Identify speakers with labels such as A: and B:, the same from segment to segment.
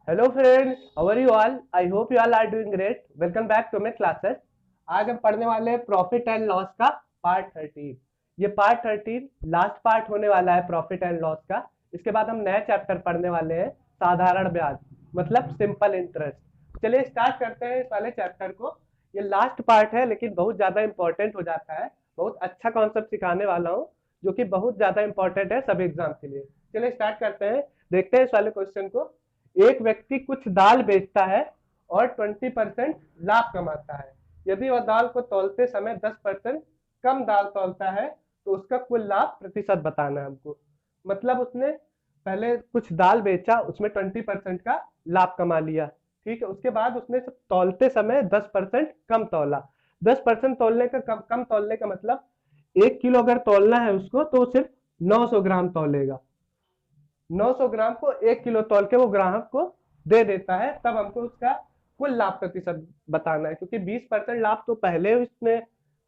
A: Hello friends, how are you all? I hope you all are doing great. Welcome back to my classes. आज हम पढ़ने वाले हैं profit and loss का पार्ट 13। ये पार्ट 13 लास्ट पार्ट होने वाला है प्रॉफिट एंड लॉस का। इसके बाद हम नया चैप्टर पढ़ने वाले हैं, साधारण ब्याज, मतलब सिंपल इंटरेस्ट। चलिए स्टार्ट करते हैं इस वाले चैप्टर को। ये लास्ट पार्ट है लेकिन बहुत ज्यादा इंपॉर्टेंट हो जाता है। बहुत अच्छा कॉन्सेप्ट सिखाने वाला हूँ जो कि बहुत ज्यादा इंपॉर्टेंट है सभी एग्जाम के लिए। चलिए स्टार्ट करते हैं, देखते हैं इस वाले क्वेश्चन को। एक व्यक्ति कुछ दाल बेचता है और 20% लाभ कमाता है। यदि वह दाल को तौलते समय 10% कम दाल तौलता है तो उसका कुल लाभ प्रतिशत बताना है हमको। मतलब उसने पहले कुछ दाल बेचा, उसमें 20% का लाभ कमा लिया। ठीक है, उसके बाद उसने तौलते समय 10% कम तौला। 10% तौलने का कम तौलने का मतलब 1 किलो अगर तौलना है उसको तो सिर्फ 900 ग्राम तौलेगा। 900 ग्राम को 1 किलो तौल के वो ग्राहक को दे देता है, तब हमको उसका कुल लाभ प्रतिशत बताना है, क्योंकि 20% लाभ तो पहले उसने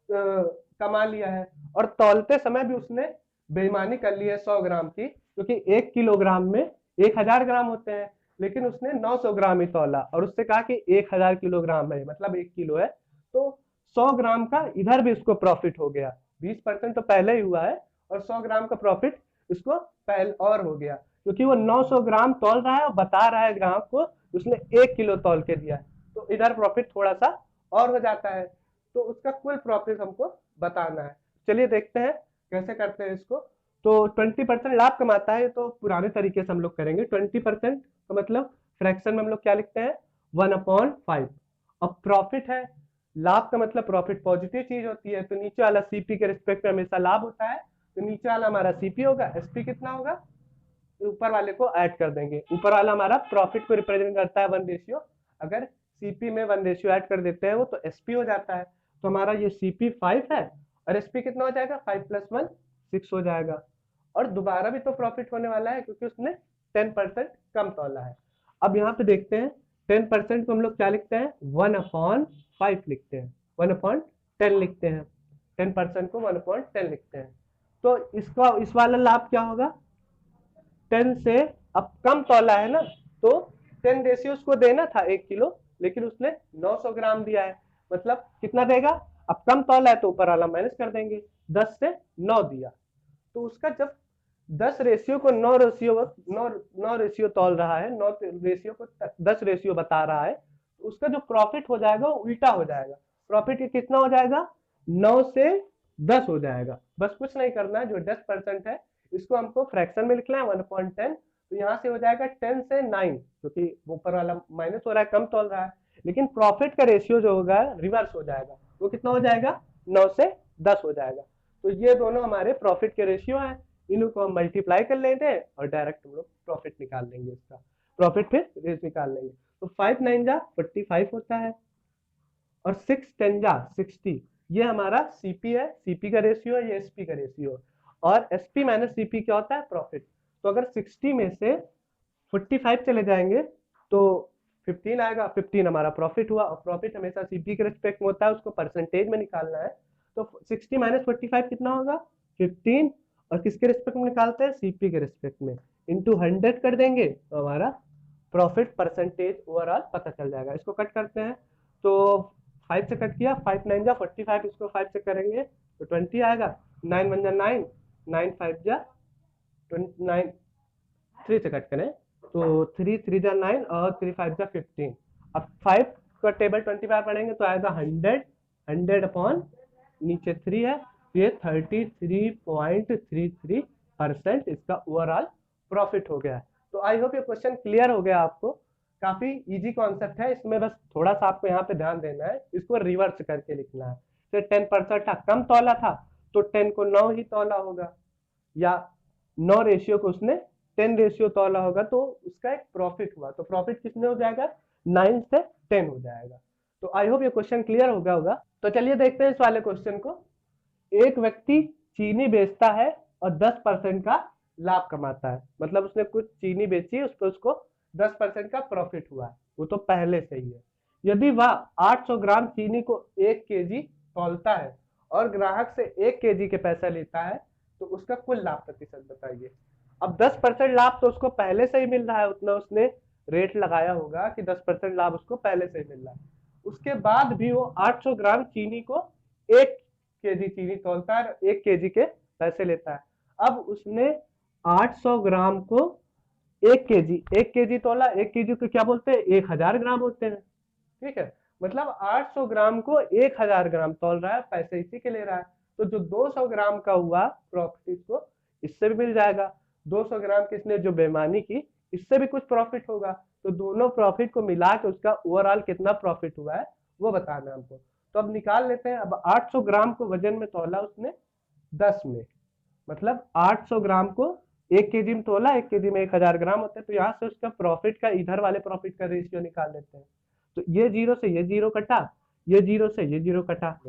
A: कमा लिया है और तौलते समय भी उसने बेईमानी कर ली है 100 ग्राम की, क्योंकि 1 किलोग्राम में 1000 ग्राम होते हैं, लेकिन उसने 900 ग्राम ही तौला और उससे कहा कि 1000 किलोग्राम है, मतलब 1 किलो है। तो 100 ग्राम का इधर भी उसको प्रॉफिट हो गया। 20% तो पहले ही हुआ है और 100 ग्राम का प्रॉफिट इसको पहले और हो गया, क्योंकि वो 900 ग्राम तौल रहा है और बता रहा है ग्राहक को उसने 1 किलो तौल के दिया है, तो इधर प्रॉफिट थोड़ा सा और हो जाता है। तो उसका कुल प्रॉफिट हमको बताना है। चलिए देखते हैं कैसे करते हैं इसको। तो 20% लाभ कमाता है तो पुराने तरीके से हम लोग करेंगे। 20% का मतलब फ्रैक्शन में हम लोग क्या लिखते हैं, 1/5। अब प्रॉफिट है, लाभ का मतलब प्रॉफिट पॉजिटिव चीज होती है, तो नीचे वाला सीपी के रिस्पेक्ट में हमेशा लाभ होता है, तो नीचे वाला हमारा सीपी होगा। एसपी कितना होगा, तो ऊपर वाले को ऐड कर देंगे। ऊपर वाला हमारा प्रॉफिट को रिप्रेजेंट करता है 1 रेशियो। अगर सीपी में 1 रेशियो ऐड कर देते हैं वो तो एसपी हो जाता है। तो हमारा ये सीपी 5 है और एसपी कितना हो जाएगा, 5 + 1 6 हो जाएगा। और दोबारा भी तो प्रॉफिट होने वाला है क्योंकि उसने 10% कम तोला है। अब यहाँ पे देखते हैं 10% को हम लोग क्या लिखते हैं, 1/5 लिखते हैं, 1/10 लिखते हैं। 10% को 1/10 लिखते हैं। तो इसका इस वाला लाभ क्या होगा, 10 से, अब कम तौला है ना, तो 10 रेशियो उसको देना था 1 किलो, लेकिन उसने 900 ग्राम दिया है, मतलब कितना देगा। अब कम तौला है तो ऊपर वाला माइनस कर देंगे, 10 से 9 दिया। तो उसका जब 10 रेशियो को 9 रेशियो, 9 रेशियो तौल रहा है, 9 रेशियो को 10 रेशियो बता रहा है, तो उसका जो प्रॉफिट हो जाएगा वो उल्टा हो जाएगा। प्रॉफिट कितना हो जाएगा, 9 से 10 हो जाएगा। बस कुछ नहीं करना है, जो 10% है इसको हमको फ्रैक्शन में लिखना है 1/10। तो यहाँ से हो जाएगा 10 से 9, क्योंकि ऊपर वाला माइनस हो रहा है, कम तोल रहा है, लेकिन प्रॉफिट का रेशियो जो होगा रिवर्स हो जाएगा। वो कितना हो जाएगा, 9 से 10 हो जाएगा। तो ये दोनों हमारे प्रॉफिट के रेशियो हैं, इन्हीं को हम मल्टीप्लाई कर लेते हैं और डायरेक्ट हम लोग प्रॉफिट निकाल लेंगे, इसका प्रॉफिट फिर रेस निकाल लेंगे। तो 5 9 जा 45 होता है और 6 10 जा 60, ये हमारा सीपी है, सीपी का रेशियो है, ये एसपी का रेशियो है। और एसपी माइनस सीपी क्या होता है, प्रॉफिट। तो अगर 60 में से 45 चले जाएंगे तो 15 आएगा, 15 हमारा प्रॉफिट हुआ। और प्रॉफिट हमेशा सीपी के रिस्पेक्ट में होता है, उसको परसेंटेज में निकालना है। तो 60 - 45 कितना होगा, 15। और किसके रिस्पेक्ट में निकालते हैं, सीपी के रिस्पेक्ट में, इंटू 100 कर देंगे तो हमारा प्रॉफिट परसेंटेज ओवरऑल पता चल जाएगा। इसको कट करते हैं तो 5 से कट किया, 5 9 जा 45, इसको 5 से करेंगे तो 20 आएगा। 9 1 जा 9, 9 5 जा 9, 3 से कट करें तो 3 3 जा 9 और 3 5 जा 15। अब 5 का टेबल 25 पढ़ेंगे तो आएगा 100, 100 नीचे 3 है, ये 33.33% इसका ओवरऑल प्रॉफिट हो गया है। तो आई होप ये क्वेश्चन क्लियर हो गया आपको। काफी इजी कॉन्सेप्ट है, इसमें बस थोड़ा सा आपको यहाँ पे ध्यान देना है, इसको रिवर्स करके लिखना है। फिर 10% था, कम तौला था, तो 10 को 9 ही तौला होगा, या 9 रेशियो को उसने 10 रेशियो तौला होगा, तो उसका एक प्रॉफिट हुआ। तो प्रॉफिट किसमें हो जाएगा, 9 से 10 हो जाएगा। तो आई होप ये क्वेश्चन क्लियर हो गया होगा। तो चलिए देखते हैं इस वाले क्वेश्चन को। एक व्यक्ति चीनी बेचता है और 10% का लाभ कमाता है, मतलब उसने कुछ चीनी बेची, उस पर उसको 10% का प्रॉफिट हुआ है, वो तो पहले से ही है। यदि वह 800 ग्राम चीनी को 1 केजी तौलता है और ग्राहक से 1 केजी के पैसा लेता है, तो उसका कुल लाभ प्रतिशत बताइए। अब 10% लाभ तो उसको पहले से ही मिल रहा है, उतना उसने रेट लगाया होगा कि 10% लाभ उसको पहले से ही मिल रहा है, उसके बाद भी वो 800 ग्राम चीनी को 1 केजी चीनी तोलता है, 1 केजी के पैसे लेता है। अब उसने 800 ग्राम को 1 केजी तोला, 1 केजी को क्या बोलते हैं, 1000 ग्राम होते हैं, ठीक है। मतलब 800 ग्राम को 1000 ग्राम तोल रहा है, पैसे इसी के ले रहा है। तो जो 200 ग्राम का हुआ प्रॉफिट इसको इससे भी मिल जाएगा, 200 ग्राम की इसने जो बेईमानी की इससे भी कुछ प्रॉफिट होगा। तो दोनों प्रॉफिट को मिला के उसका ओवरऑल कितना प्रॉफिट हुआ है वो बताना है हमको। तो अब निकाल लेते हैं। अब 800 ग्राम को वजन में तोला उसने 10 में, मतलब 800 ग्राम को 1 केजी में तोला, 1 केजी में 1000 ग्राम होते हैं। तो यहाँ से उसका प्रॉफिट का, इधर वाले प्रॉफिट का रेशियो निकाल लेते हैं। तो ये जीरो से ये जीरो कटा, ये जीरो से ये जीरो कटा,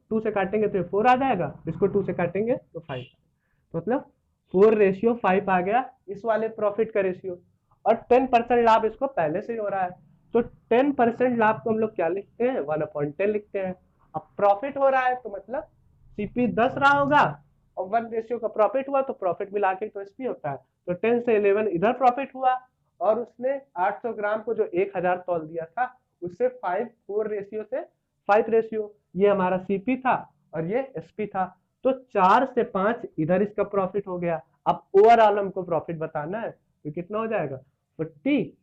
A: 2 से काटेंगे तो ये 4 आ जाएगा, इसको 2 से काटेंगे तो 5, मतलब 4:5 आ गया इस वाले प्रॉफिट का रेशियो। और 10% लाभ इसको पहले से ही हो रहा है, तो 10% लाभ को हम लोग क्या लिखते हैं, 1/10 लिखते हैं। अब प्रॉफिट हो रहा है तो मतलब सीपी 10 रहा होगा और 1 रेशियो का प्रॉफिट हुआ, तो प्रॉफिट मिला के तो एसपी होता है। तो 10 से 11 इधर प्रॉफिट हुआ, और उसने 800 ग्राम को जो 1000 तोल दिया था उससे 4 रेशियो से 5 रेशियो, ये हमारा सीपी था और ये एसपी था। तो 4 से 5 इधर इसका प्रॉफिट हो गया। अब ओवरऑल हमको प्रॉफिट बताना है, तो कितना हो जाएगा 40,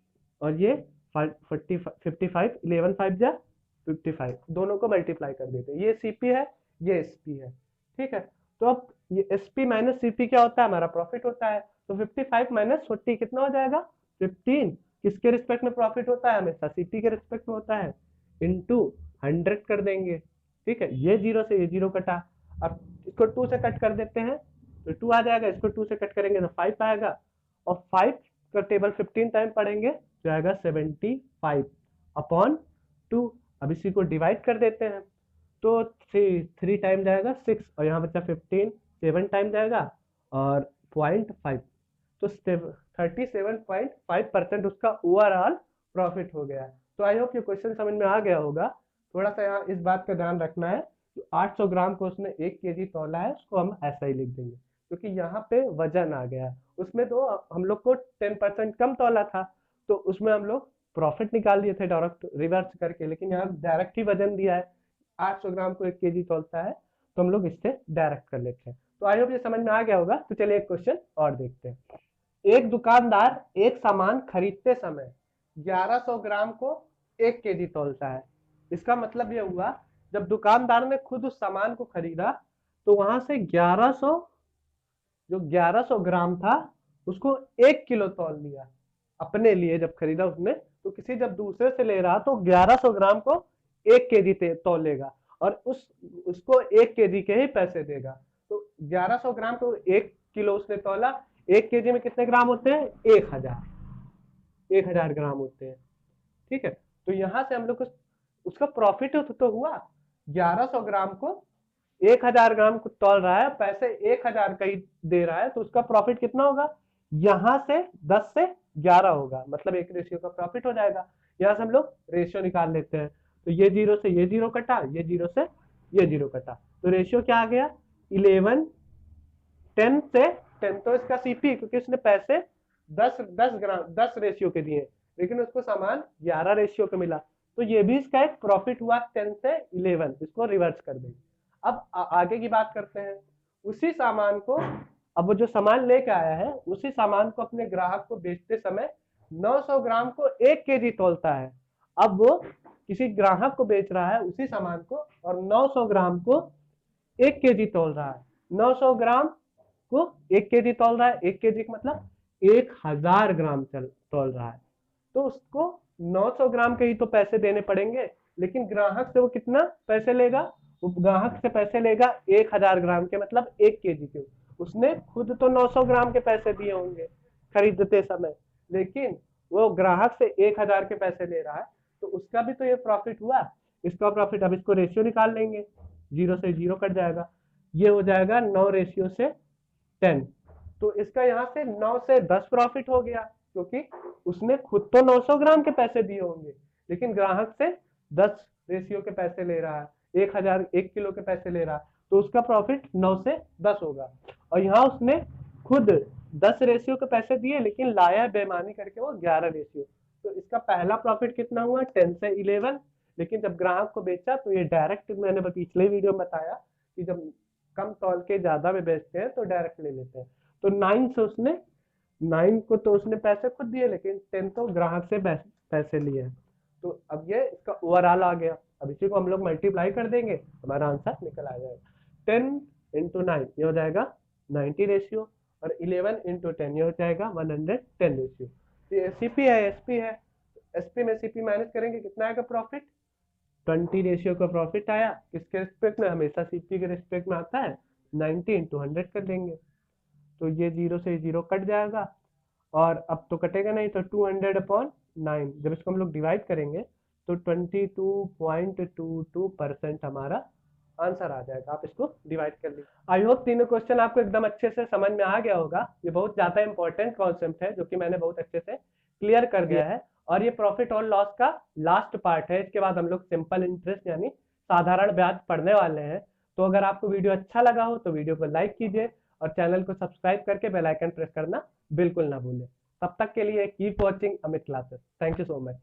A: और ये 55, 11 5 जा 55, दोनों को मल्टीप्लाई कर देते हैं। ये सीपी है, ये एसपी है, ठीक है। तो अब ये एसपी माइनस सीपी क्या होता है, हमारा प्रॉफिट होता है। तो 55 माइनस 40 कितना हो जाएगा 15। किसके रिस्पेक्ट में प्रॉफिट होता है, हमेशा सीपी के रिस्पेक्ट में होता है, इंटू 100 कर देंगे, ठीक है। ये जीरो से ये जीरो कटा, अब इसको 2 से कट कर देते हैं तो 2 आ जाएगा, इसको 2 से कट करेंगे तो 5 आएगा, और 5 का टेबल 15 टाइम पढ़ेंगे तो आएगा 75/2। अब इसी को डिवाइड कर देते हैं तो 3 टाइम जाएगा 6, और यहाँ बचा 15, 7 टाइम जाएगा और 0.5, तो 37.5% उसका ओवरऑल प्रॉफिट हो गया। तो आई होप ये क्वेश्चन समझ में आ गया होगा। थोड़ा सा यहाँ इस बात का ध्यान रखना है, 800 ग्राम को उसने 1 केजी तोला है, उसको हम ऐसा ही लिख देंगे क्योंकि यहाँ पे वजन आ गया। उसमें तो हम लोग को 10% कम तोला था, तो उसमें हम लोग प्रॉफिट निकाल दिए थे डायरेक्ट रिवर्स करके, लेकिन यहाँ डायरेक्ट ही वजन दिया है, 800 ग्राम को 1 केजी तोलता है, तो हम लोग इससे डायरेक्ट कर लेते हैं। तो आई होप ये समझ में आ गया होगा। तो चलिए एक क्वेश्चन और देखते हैं। एक दुकानदार एक सामान खरीदते समय 1100 ग्राम को 1 केजी तोलता है। इसका मतलब यह हुआ, जब दुकानदार ने खुद उस सामान को खरीदा तो वहां से 1100, जो 1100 ग्राम था उसको 1 किलो तोल लिया अपने लिए। जब खरीदा उसने, तो किसी जब दूसरे से ले रहा तो 1100 ग्राम को 1 केजी तोलेगा और उसको 1 केजी के ही पैसे देगा। तो 1100 ग्राम को 1 किलो उसने तोला, 1 केजी में कितने ग्राम होते हैं, 1000 ग्राम होते हैं, ठीक है। तो यहां से हम लोग उसका प्रॉफिट तो हुआ, 1100 ग्राम को 1000 ग्राम को तोल रहा है, पैसे 1000 का ही दे रहा है, तो उसका प्रॉफिट कितना होगा, यहां से 10 से 11 होगा, मतलब 1 रेशियो का प्रॉफिट हो जाएगा। यहां से हम लोग रेशियो निकाल लेते हैं, तो ये जीरो से ये जीरो कटा, ये जीरो से ये जीरो कटा, तो रेशियो क्या आ गया 11, 10 से 10, तो इसका सीपी, क्योंकि उसने पैसे 10 रेशियो के दिए, लेकिन उसको सामान 11 रेशियो का मिला, तो ये भी इसका एक प्रॉफिट हुआ 10 से 11। इसको रिवर्स कर देंगे। अब आगे की बात करते हैं। उसी सामान को, अब वो जो सामान लेके आया है उसी सामान को अपने ग्राहक को बेचते समय 900 ग्राम को 1 केजी तोलता है। अब वो किसी ग्राहक को बेच रहा है उसी सामान को और 900 ग्राम को 1 केजी तोल रहा है। 900 ग्राम को 1 केजी तोल रहा है, 1 केजी का मतलब 1000 ग्राम तोल रहा है, तो उसको 900 ग्राम के ही तो पैसे देने पड़ेंगे, लेकिन ग्राहक से वो कितना पैसे लेगा, वो ग्राहक से पैसे लेगा 1000 ग्राम के, मतलब 1 केजी के। उसने खुद तो 900 ग्राम के पैसे दिए होंगे खरीदते समय, लेकिन वो ग्राहक से 1000 के पैसे ले रहा है, तो उसका भी तो ये प्रॉफिट हुआ, इसका प्रॉफिट। अब इसको रेशियो निकाल लेंगे, जीरो से जीरो कट जाएगा, ये हो जाएगा 9 रेशियो से 10, तो इसका यहाँ से 9 से 10 प्रॉफिट हो गया, क्योंकि उसने खुद तो 900 ग्राम के पैसे दिए होंगे, लेकिन ग्राहक से 10 रेशियो के पैसे ले रहा है, 1 किलो के पैसे ले रहा है, तो उसका प्रॉफिट 9 से 10 होगा। और यहाँ उसने खुद 10 रेशियो के पैसे दिए लेकिन लाया बेईमानी करके वो 11 रेशियो। तो इसका पहला प्रॉफिट कितना हुआ 10 से 11। लेकिन जब ग्राहक को बेचा तो ये डायरेक्ट, मैंने पिछले वीडियो में बताया कि जब कम तौल के ज्यादा में बेचते हैं तो डायरेक्ट ले लेते हैं। तो 9 से उसने 9 को तो उसने पैसे खुद दिए लेकिन 10 तो ग्राहक से पैसे लिए। तो अब ये इसका ओवरऑल आ गया। अब इसी को हम लोग मल्टीप्लाई कर देंगे, हमारा आंसर निकल आ जाएगा। 10 इंटू 9 ये हो जाएगा 90 रेशियो, और 11 इंटू 10 ये हो जाएगा 110 रेशियो। तो ये सीपी है, एसपी है। एसपी में सीपी माइनस करेंगे, कितना आएगा प्रॉफिट? 20 रेशियो का प्रॉफिट आया। किसके रिस्पेक्ट में? हमेशा सीपी के रिस्पेक्ट में आता है। 90 इंटू 100 कर देंगे तो ये 0 से 0 कट जाएगा, और अब तो कटेगा नहीं, तो 200/9 जब इसको हम लोग डिवाइड करेंगे तो 22.22% हमारा आंसर आ जाएगा। आप इसको डिवाइड कर लीजिए। आई होप तीनों क्वेश्चन आपको एकदम अच्छे से समझ में आ गया होगा। ये बहुत ज्यादा इंपॉर्टेंट कॉन्सेप्ट है जो कि मैंने बहुत अच्छे से क्लियर कर दिया है, और ये प्रॉफिट और लॉस का लास्ट पार्ट है। इसके बाद हम लोग सिंपल इंटरेस्ट यानी साधारण ब्याज पढ़ने वाले हैं। तो अगर आपको वीडियो अच्छा लगा हो तो वीडियो को लाइक कीजिए, और चैनल को सब्सक्राइब करके बेल आइकन प्रेस करना बिल्कुल ना भूलें। तब तक के लिए keep watching Amit classes. Thank you so much.